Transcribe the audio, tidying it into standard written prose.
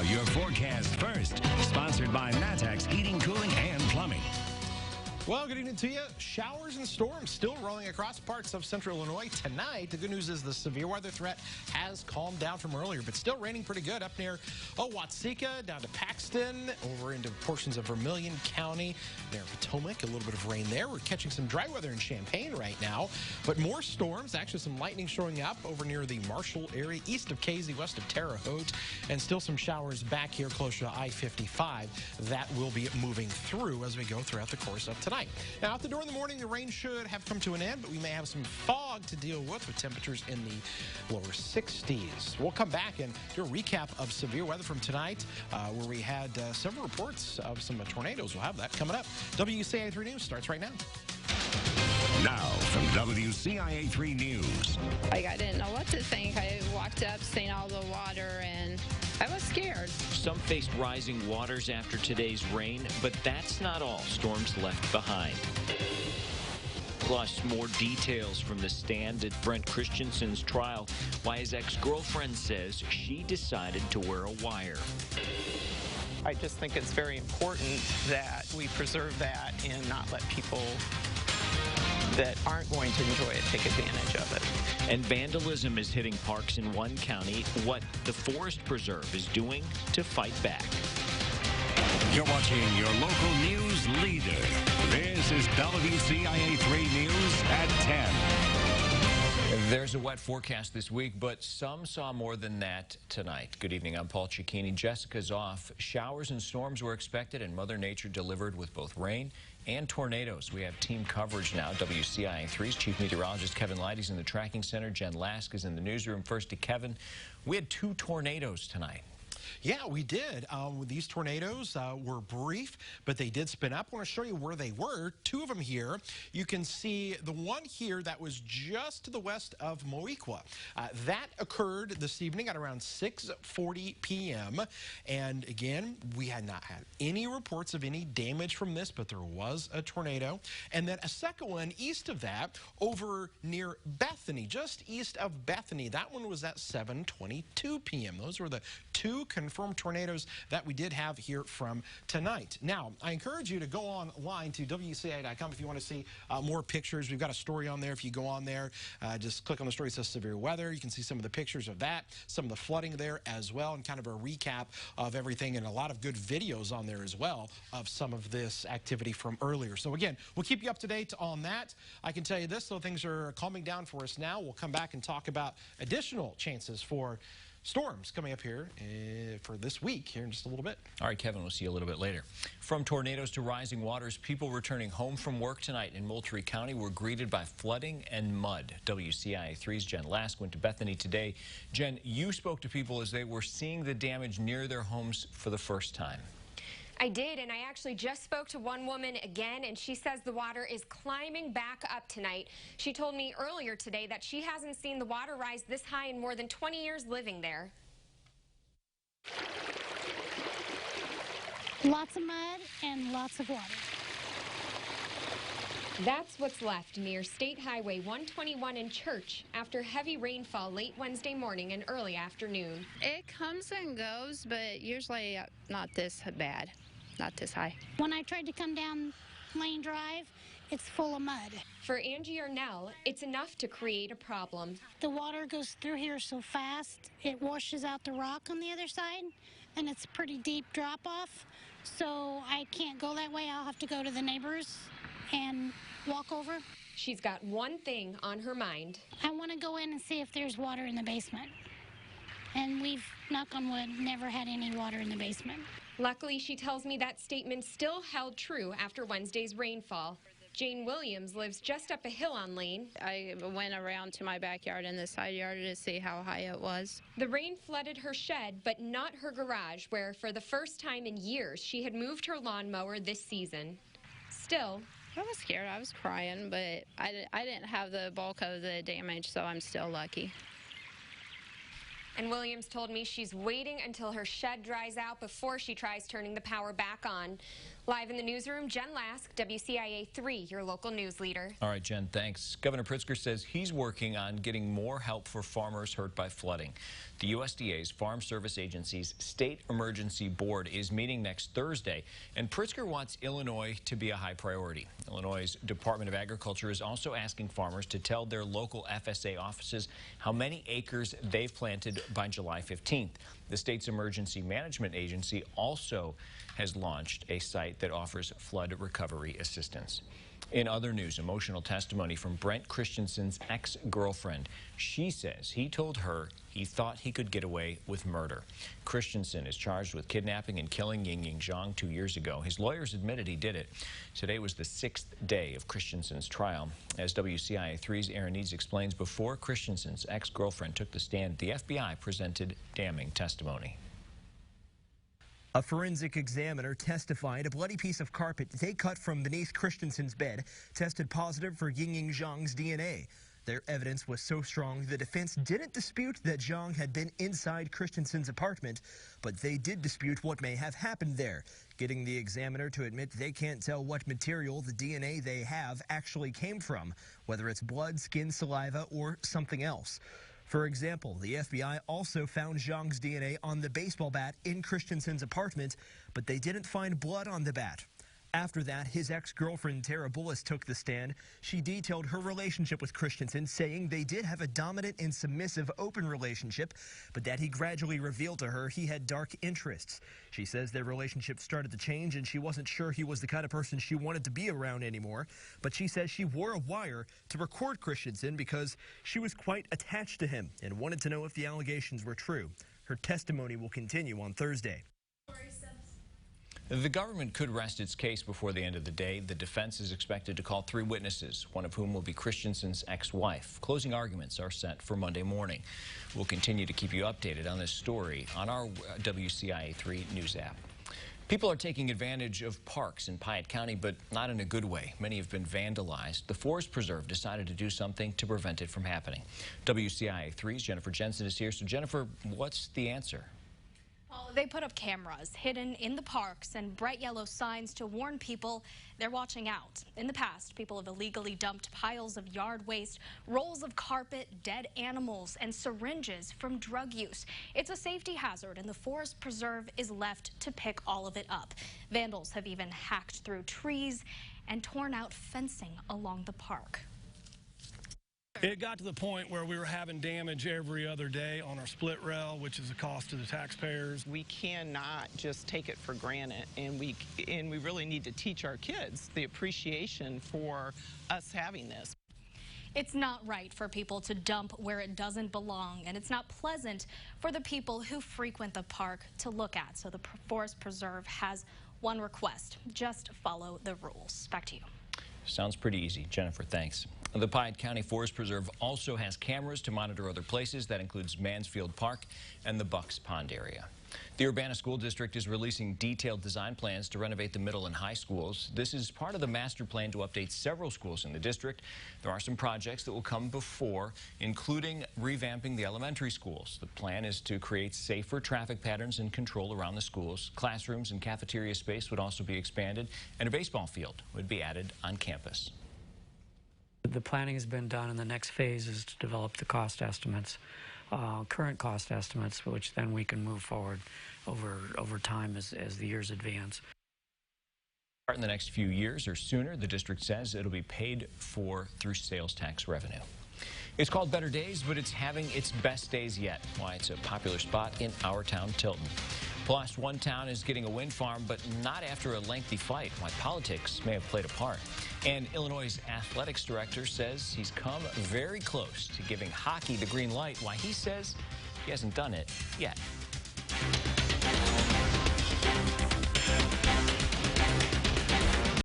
your forecast first. Sponsored by Matex Heating, Cooling, and Plumbing. Well, good evening to you. Showers and storms still rolling across parts of central Illinois tonight. The good news is the severe weather threat has calmed down from earlier, but still raining pretty good up near Watsika, down to Paxton, over into portions of Vermilion County, near Potomac. A little bit of rain there. We're catching some dry weather in Champaign right now, but more storms. Actually, some lightning showing up over near the Marshall area, east of Casey, west of Terre Haute, and still some showers back here closer to I-55. That will be moving through as we go throughout the course of tonight. Now, out the door in the morning, the rain should have come to an end, but we may have some fog to deal with temperatures in the lower 60s. We'll come back and do a recap of severe weather from tonight, where we had several reports of some tornadoes. We'll have that coming up. WCIA 3 News starts right now. Now, from WCIA 3 News. I didn't know what to think. I walked up, seen all the water, and I was scared. Some faced rising waters after today's rain, but that's not all storms left behind. Plus, more details from the stand at Brent Christensen's trial, why his ex-girlfriend says she decided to wear a wire. I just think it's very important that we preserve that and not let people that aren't going to enjoy it take advantage of it. And vandalism is hitting parks in one county. What the Forest Preserve is doing to fight back. You're watching your local news leader. This is WCIA 3 News at 10. There's a wet forecast this week, but some saw more than that tonight. Good evening, I'm Paul Cicchini. Jessica's off. Showers and storms were expected, and Mother Nature delivered with both rain and tornadoes. We have team coverage now. WCIA 3's Chief Meteorologist Kevin Leidy's in the tracking center. Jen Lask is in the newsroom. First to Kevin. We had 2 tornadoes tonight. Yeah, we did. These tornadoes were brief, but they did spin up. I want to show you where they were. 2 of them here. You can see the one here that was just to the west of Moequa. That occurred this evening at around 6:40 p.m. And again, we had not had any reports of any damage from this, but there was a tornado. And then a second one east of that over near Bethany, just east of Bethany. That one was at 7:22 p.m. Those were the 2 confirmed tornadoes that we did have here from tonight. Now, I encourage you to go online to WCIA.com if you want to see more pictures. We've got a story on there. If you go on there, just click on the story that says severe weather. You can see some of the pictures of that, some of the flooding there as well, and kind of a recap of everything, and a lot of good videos on there as well of some of this activity from earlier. So again, we'll keep you up to date on that. I can tell you this, though, things are calming down for us now. We'll come back and talk about additional chances for storms coming up here for this week here in just a little bit. All right, Kevin, we'll see you a little bit later. From tornadoes to rising waters, people returning home from work tonight in Moultrie County were greeted by flooding and mud. WCIA 3's Jen Lask went to Bethany today. Jen, you spoke to people as they were seeing the damage near their homes for the first time. I did, and I actually just spoke to one woman again, and she says the water is climbing back up tonight. She told me earlier today that she hasn't seen the water rise this high in more than 20 years living there. Lots of mud and lots of water. That's what's left near State Highway 121 in Church after heavy rainfall late Wednesday morning and early afternoon. It comes and goes, but usually not this bad, not this high. When I tried to come down Lane Drive, it's full of mud. For Angie Arnell, it's enough to create a problem. The water goes through here so fast, it washes out the rock on the other side, and it's a pretty deep drop-off, so I can't go that way. I'll have to go to the neighbors and walk over. She's got one thing on her mind. I want to go in and see if there's water in the basement. And we've, knock on wood, never had any water in the basement. Luckily, she tells me that statement still held true after Wednesday's rainfall. Jane Williams lives just up a hill on Lane. I went around to my backyard and the side yard to see how high it was. The rain flooded her shed, but not her garage, where for the first time in years, she had moved her lawnmower this season. Still, I was scared. I was crying, but I didn't have the bulk of the damage, so I'm still lucky. And Williams told me she's waiting until her shed dries out before she tries turning the power back on. Live in the newsroom, Jen Lask, WCIA 3, your local news leader. All right, Jen, thanks. Governor Pritzker says he's working on getting more help for farmers hurt by flooding. The USDA's Farm Service Agency's State Emergency Board is meeting next Thursday, and Pritzker wants Illinois to be a high priority. Illinois' Department of Agriculture is also asking farmers to tell their local FSA offices how many acres they've planted by July 15th. The state's Emergency Management Agency also has launched a site that offers flood recovery assistance. In other news, emotional testimony from Brent Christensen's ex-girlfriend. She says he told her he thought he could get away with murder. Christensen is charged with kidnapping and killing Ying Zhang 2 years ago. His lawyers admitted he did it. Today was the 6th day of Christensen's trial. As WCIA 3's Aaron Needs explains, before Christensen's ex-girlfriend took the stand, the FBI presented damning testimony. A forensic examiner testified a bloody piece of carpet they cut from beneath Christensen's bed tested positive for Ying Zhang's DNA. Their evidence was so strong, the defense didn't dispute that Zhang had been inside Christensen's apartment, but they did dispute what may have happened there, getting the examiner to admit they can't tell what material the DNA they have actually came from, whether it's blood, skin, saliva, or something else. For example, the FBI also found Zhang's DNA on the baseball bat in Christensen's apartment, but they didn't find blood on the bat. After that, his ex-girlfriend Tara Bullis took the stand. She detailed her relationship with Christensen, saying they did have a dominant and submissive open relationship, but that he gradually revealed to her he had dark interests. She says their relationship started to change and she wasn't sure he was the kind of person she wanted to be around anymore, but she says she wore a wire to record Christensen because she was quite attached to him and wanted to know if the allegations were true. Her testimony will continue on Thursday. The government could rest its case before the end of the day. The defense is expected to call 3 witnesses, one of whom will be Christensen's ex-wife. Closing arguments are set for Monday morning. We'll continue to keep you updated on this story on our WCIA 3 news app. People are taking advantage of parks in Piatt County, but not in a good way. Many have been vandalized. The Forest Preserve decided to do something to prevent it from happening. WCIA 3's Jennifer Jensen is here. So, Jennifer, what's the answer? They put up cameras hidden in the parks and bright yellow signs to warn people they're watching out. In the past, people have illegally dumped piles of yard waste, rolls of carpet, dead animals, and syringes from drug use. It's a safety hazard, and the Forest Preserve is left to pick all of it up. Vandals have even hacked through trees and torn out fencing along the park. It got to the point where we were having damage every other day on our split rail, which is a cost to the taxpayers. We cannot just take it for granted, and we really need to teach our kids the appreciation for us having this. It's not right for people to dump where it doesn't belong, and it's not pleasant for the people who frequent the park to look at. So the Forest Preserve has one request: just follow the rules. Back to you. Sounds pretty easy. Jennifer, thanks. The Piatt County Forest Preserve also has cameras to monitor other places. That includes Mansfield Park and the Bucks Pond area. The Urbana School District is releasing detailed design plans to renovate the middle and high schools. This is part of the master plan to update several schools in the district. There are some projects that will come before, including revamping the elementary schools. The plan is to create safer traffic patterns and control around the schools. Classrooms and cafeteria space would also be expanded, and a baseball field would be added on campus. The planning has been done, and the next phase is to develop the cost estimates, current cost estimates, which then we can move forward over time as the years advance. In the next few years or sooner, the district says it'll be paid for through sales tax revenue. It's called Better Days, but it's having its best days yet. Why it's a popular spot in our town, Tilton. Plus, one town is getting a wind farm, but not after a lengthy fight. Why politics may have played a part. And Illinois' athletics director says he's come very close to giving hockey the green light. Why he says he hasn't done it yet.